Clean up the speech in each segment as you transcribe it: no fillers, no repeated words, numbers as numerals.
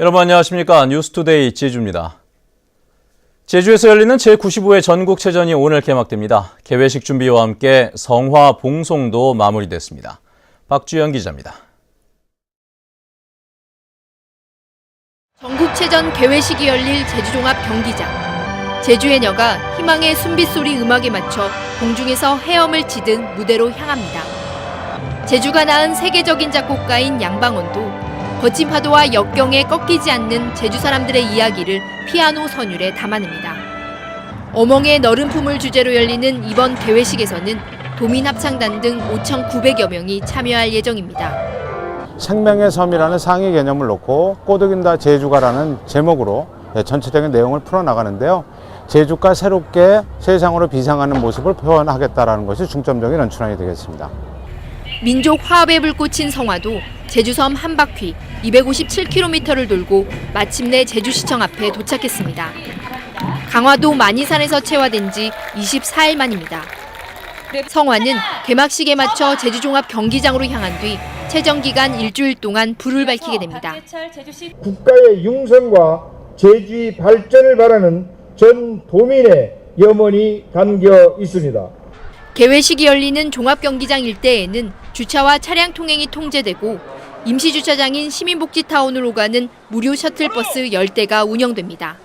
여러분 안녕하십니까? 뉴스투데이 제주입니다. 제주에서 열리는 제95회 전국체전이 오늘 개막됩니다. 개회식 준비와 함께 성화 봉송도 마무리됐습니다. 박주연 기자입니다. 전국체전 개회식이 열릴 제주종합경기장. 제주해녀가 희망의 순빗소리 음악에 맞춰 공중에서 헤엄을 치듯 무대로 향합니다. 제주가 낳은 세계적인 작곡가인 양방원도 거친 파도와 역경에 꺾이지 않는 제주 사람들의 이야기를 피아노 선율에 담아냅니다. 어멍의 너른 품을 주제로 열리는 이번 개회식에서는 도민합창단 등 5,900여 명이 참여할 예정입니다. 생명의 섬이라는 상위 개념을 놓고 꼬드긴다 제주가라는 제목으로 전체적인 내용을 풀어나가는데요. 제주가 새롭게 세상으로 비상하는 모습을 표현하겠다는 것이 중점적인 연출안이 되겠습니다. 민족 화합의 불꽃인 성화도 제주섬 한 바퀴 257km를 돌고 마침내 제주시청 앞에 도착했습니다. 강화도 만이산에서 채화된 지 24일 만입니다. 성화는 개막식에 맞춰 제주종합경기장으로 향한 뒤 체정 기간 일주일 동안 불을 밝히게 됩니다. 국가의 융성과 제주의 발전을 바라는 전 도민의 염원이 담겨 있습니다. 개회식이 열리는 종합경기장 일대에는 주차와 차량 통행이 통제되고 임시주차장인 시민복지타운으로 가는 무료 셔틀버스 10대가 운영됩니다.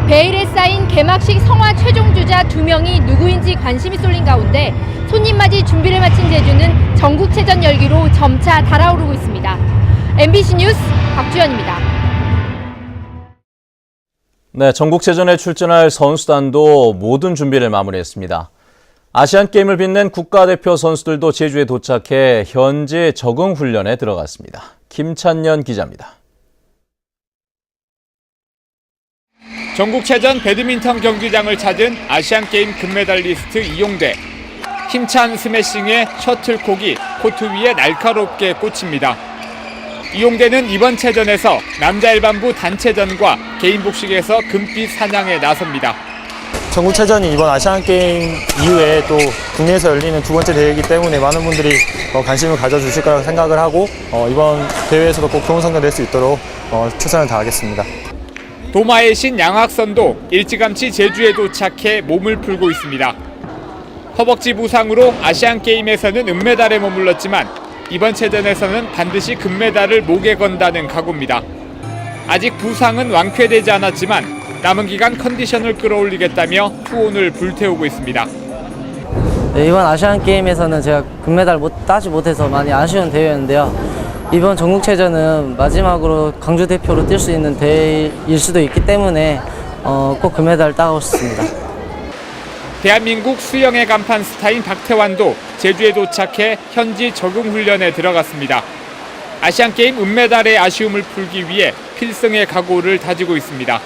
베일에 쌓인 개막식 성화 최종 주자 2명이 누구인지 관심이 쏠린 가운데 손님 맞이 준비를 마친 제주는 전국체전 열기로 점차 달아오르고 있습니다. MBC 뉴스 박주연입니다. 네, 전국체전에 출전할 선수단도 모든 준비를 마무리했습니다. 아시안게임을 빛낸 국가대표 선수들도 제주에 도착해 현지 적응 훈련에 들어갔습니다. 김찬년 기자입니다. 전국체전 배드민턴 경기장을 찾은 아시안게임 금메달리스트 이용대. 힘찬 스매싱에 셔틀콕이 코트 위에 날카롭게 꽂힙니다. 이용대는 이번 체전에서 남자 일반부 단체전과 개인 복식에서 금빛 사냥에 나섭니다. 전국체전이 이번 아시안게임 이후에 또 국내에서 열리는 두 번째 대회이기 때문에 많은 분들이 관심을 가져주실 거라고 생각을 하고 이번 대회에서도 꼭 좋은 성적 낼 수 있도록 최선을 다하겠습니다. 도마의 신 양학선도 일찌감치 제주에 도착해 몸을 풀고 있습니다. 허벅지 부상으로 아시안게임에서는 은메달에 머물렀지만 이번 체전에서는 반드시 금메달을 목에 건다는 각오입니다. 아직 부상은 완쾌되지 않았지만 남은 기간 컨디션을 끌어올리겠다며 투혼을 불태우고 있습니다. 네, 이번 아시안게임에서는 제가 금메달 따지 못해서 많이 아쉬운 대회였는데요. 이번 전국체전은 마지막으로 강주 대표로 뛸 수 있는 대회일 수도 있기 때문에 꼭 금메달을 따고 싶습니다. 대한민국 수영의 간판 스타인 박태환도 제주에 도착해 현지 적응 훈련에 들어갔습니다. 아시안게임 은메달의 아쉬움을 풀기 위해 필승의 각오를 다지고 있습니다.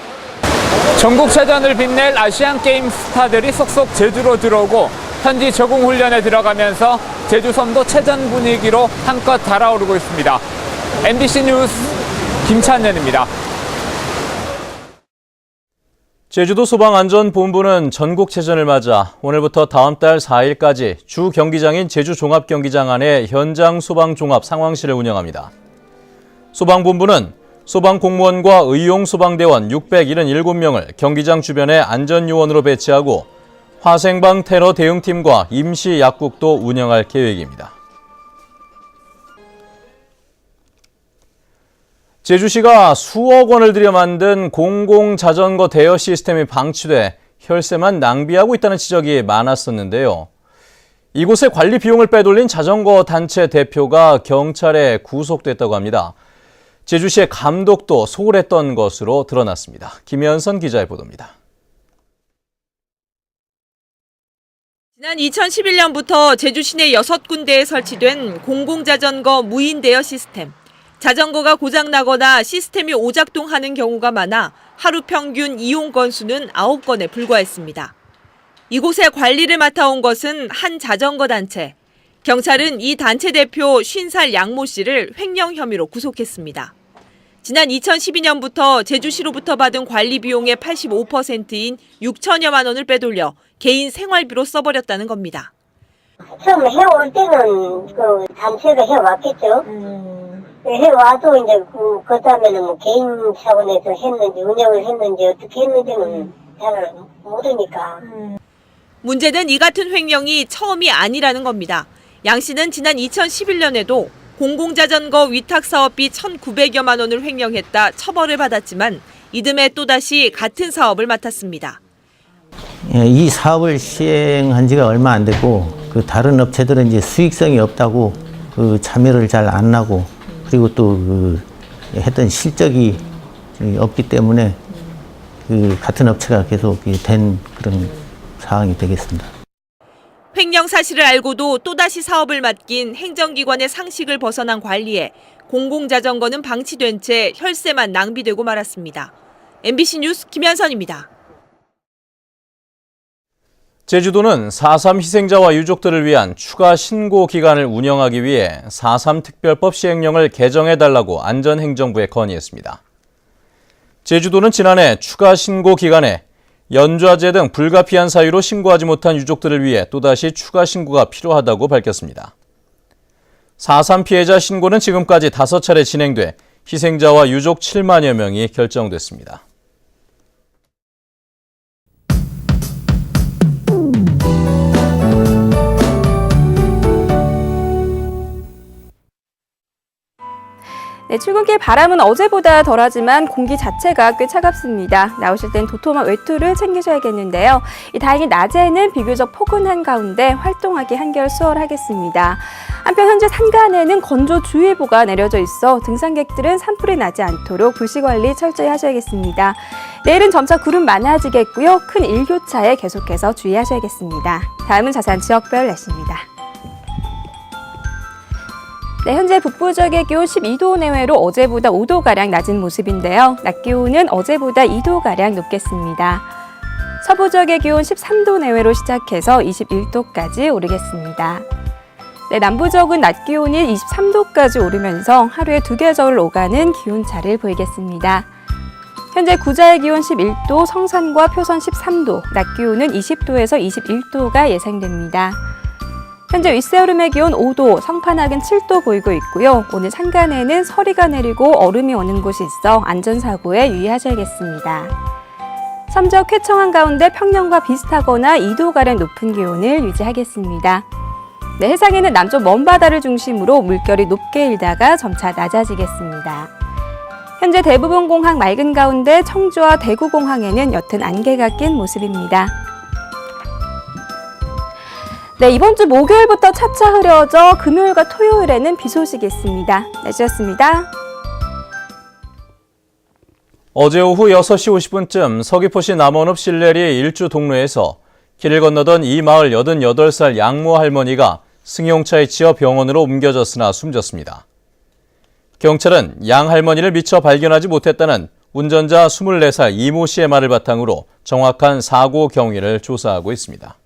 전국체전을 빛낼 아시안게임 스타들이 속속 제주로 들어오고 현지 적응 훈련에 들어가면서 제주섬도 체전 분위기로 한껏 달아오르고 있습니다. MBC 뉴스 김찬현입니다. 제주도 소방안전본부는 전국체전을 맞아 오늘부터 다음 달 4일까지 주 경기장인 제주종합경기장 안에 현장 소방종합 상황실을 운영합니다. 소방본부는 소방공무원과 의용소방대원 677명을 경기장 주변에 안전요원으로 배치하고 화생방 테러 대응팀과 임시약국도 운영할 계획입니다. 제주시가 수억 원을 들여 만든 공공자전거 대여 시스템이 방치돼 혈세만 낭비하고 있다는 지적이 많았었는데요. 이곳에 관리 비용을 빼돌린 자전거 단체 대표가 경찰에 구속됐다고 합니다. 제주시의 감독도 소홀했던 것으로 드러났습니다. 김현선 기자의 보도입니다. 지난 2011년부터 제주 시내 6군데에 설치된 공공자전거 무인 대여 시스템. 자전거가 고장나거나 시스템이 오작동하는 경우가 많아 하루 평균 이용 건수는 9건에 불과했습니다. 이곳의 관리를 맡아온 것은 한 자전거 단체. 경찰은 이 단체 대표 50살 양모 씨를 횡령 혐의로 구속했습니다. 지난 2012년부터 제주시로부터 받은 관리 비용의 85%인 6천여만 원을 빼돌려 개인 생활비로 써버렸다는 겁니다. 처음 해올 때는 그 단체가 해왔겠죠. 해와도 이제 그 다음에는 뭐 개인 차원에서 했는지 운영을 했는지 어떻게 했는지는 잘 모르니까. 문제는 이 같은 횡령이 처음이 아니라는 겁니다. 양 씨는 지난 2011년에도 공공자전거 위탁 사업비 1,900여만 원을 횡령했다 처벌을 받았지만 이듬해 또다시 같은 사업을 맡았습니다. 이 사업을 시행한 지가 얼마 안 됐고 그 다른 업체들은 이제 수익성이 없다고 그 참여를 잘 안 하고 그리고 또 그 했던 실적이 없기 때문에 그 같은 업체가 계속 된 그런 상황이 되겠습니다. 횡령 사실을 알고도 또다시 사업을 맡긴 행정기관의 상식을 벗어난 관리에 공공자전거는 방치된 채 혈세만 낭비되고 말았습니다. MBC 뉴스 김현선입니다. 제주도는 4.3 희생자와 유족들을 위한 추가 신고 기간을 운영하기 위해 4.3 특별법 시행령을 개정해달라고 안전행정부에 건의했습니다. 제주도는 지난해 추가 신고 기간에 연좌제 등 불가피한 사유로 신고하지 못한 유족들을 위해 또다시 추가 신고가 필요하다고 밝혔습니다. 4.3 피해자 신고는 지금까지 5차례 진행돼 희생자와 유족 7만여 명이 결정됐습니다. 네, 출근길 바람은 어제보다 덜하지만 공기 자체가 꽤 차갑습니다. 나오실 땐 도톰한 외투를 챙기셔야겠는데요. 다행히 낮에는 비교적 포근한 가운데 활동하기 한결 수월하겠습니다. 한편 현재 산간에는 건조주의보가 내려져 있어 등산객들은 산불이 나지 않도록 불씨 관리 철저히 하셔야겠습니다. 내일은 점차 구름 많아지겠고요. 큰 일교차에 계속해서 주의하셔야겠습니다. 다음은 자세한 지역별 날씨입니다. 네, 현재 북부 지역의 기온 12도 내외로 어제보다 5도가량 낮은 모습인데요. 낮 기온은 어제보다 2도가량 높겠습니다. 서부 지역의 기온 13도 내외로 시작해서 21도까지 오르겠습니다. 네, 남부 지역은 낮 기온이 23도까지 오르면서 하루에 2계절 오가는 기온차를 보이겠습니다. 현재 구자의 기온 11도, 성산과 표선 13도, 낮 기온은 20도에서 21도가 예상됩니다. 현재 윗세오름의 기온 5도, 성판악은 7도 보이고 있고요. 오늘 산간에는 서리가 내리고 얼음이 오는 곳이 있어 안전사고에 유의하셔야겠습니다. 섬지역 쾌청한 가운데 평년과 비슷하거나 2도가량 높은 기온을 유지하겠습니다. 네, 해상에는 남쪽 먼바다를 중심으로 물결이 높게 일다가 점차 낮아지겠습니다. 현재 대부분 공항 맑은 가운데 청주와 대구공항에는 옅은 안개가 낀 모습입니다. 네, 이번 주 목요일부터 차차 흐려져 금요일과 토요일에는 비 소식이 있습니다. 날씨였습니다. 어제 오후 6시 50분쯤 서귀포시 남원읍 신내리 일주 동로에서 길을 건너던 이 마을 88살 양모 할머니가 승용차에 치여 병원으로 옮겨졌으나 숨졌습니다. 경찰은 양 할머니를 미처 발견하지 못했다는 운전자 24살 이모 씨의 말을 바탕으로 정확한 사고 경위를 조사하고 있습니다.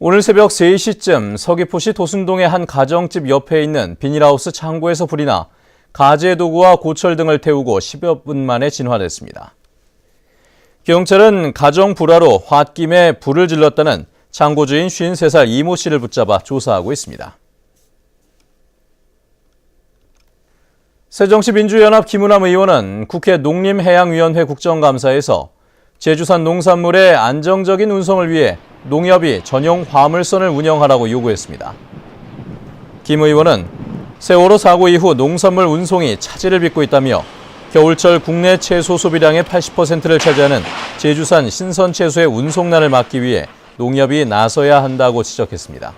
오늘 새벽 3시쯤 서귀포시 도순동의 한 가정집 옆에 있는 비닐하우스 창고에서 불이 나 가재 도구와 고철 등을 태우고 10여 분 만에 진화됐습니다. 경찰은 가정 불화로 홧김에 불을 질렀다는 창고주인 53살 이모 씨를 붙잡아 조사하고 있습니다. 새정치민주연합 김우남 의원은 국회 농림해양위원회 국정감사에서 제주산 농산물의 안정적인 운송을 위해 농협이 전용 화물선을 운영하라고 요구했습니다. 김 의원은 세월호 사고 이후 농산물 운송이 차질을 빚고 있다며 겨울철 국내 채소 소비량의 80%를 차지하는 제주산 신선 채소의 운송난을 막기 위해 농협이 나서야 한다고 지적했습니다.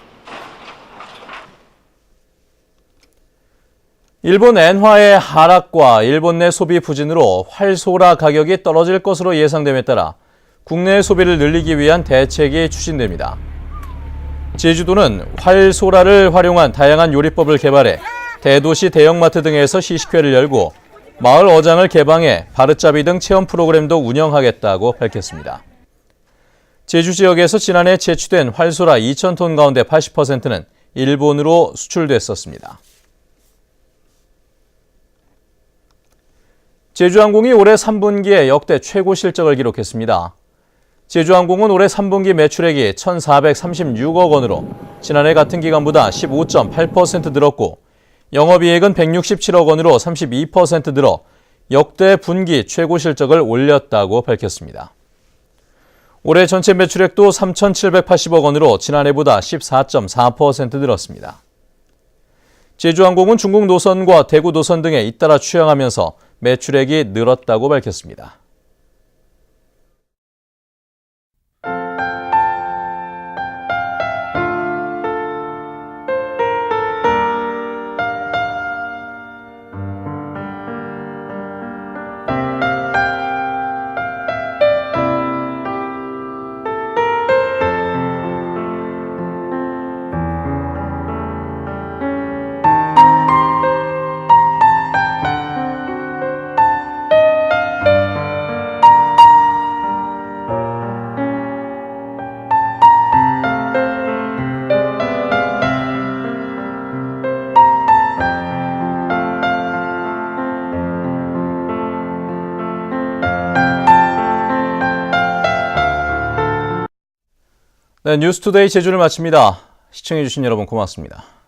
일본 엔화의 하락과 일본 내 소비 부진으로 활소라 가격이 떨어질 것으로 예상됨에 따라 국내 소비를 늘리기 위한 대책이 추진됩니다. 제주도는 활소라를 활용한 다양한 요리법을 개발해 대도시 대형마트 등에서 시식회를 열고 마을 어장을 개방해 바르짜비 등 체험 프로그램도 운영하겠다고 밝혔습니다. 제주 지역에서 지난해 채취된 활소라 2,000톤 가운데 80%는 일본으로 수출됐었습니다. 제주항공이 올해 3분기에 역대 최고 실적을 기록했습니다. 제주항공은 올해 3분기 매출액이 1,436억 원으로 지난해 같은 기간보다 15.8% 늘었고 영업이익은 167억 원으로 32% 늘어 역대 분기 최고 실적을 올렸다고 밝혔습니다. 올해 전체 매출액도 3,780억 원으로 지난해보다 14.4% 늘었습니다. 제주항공은 중국 노선과 대구 노선 등에 잇따라 취항하면서 매출액이 늘었다고 밝혔습니다. 네, 뉴스투데이 제주를 마칩니다. 시청해주신 여러분 고맙습니다.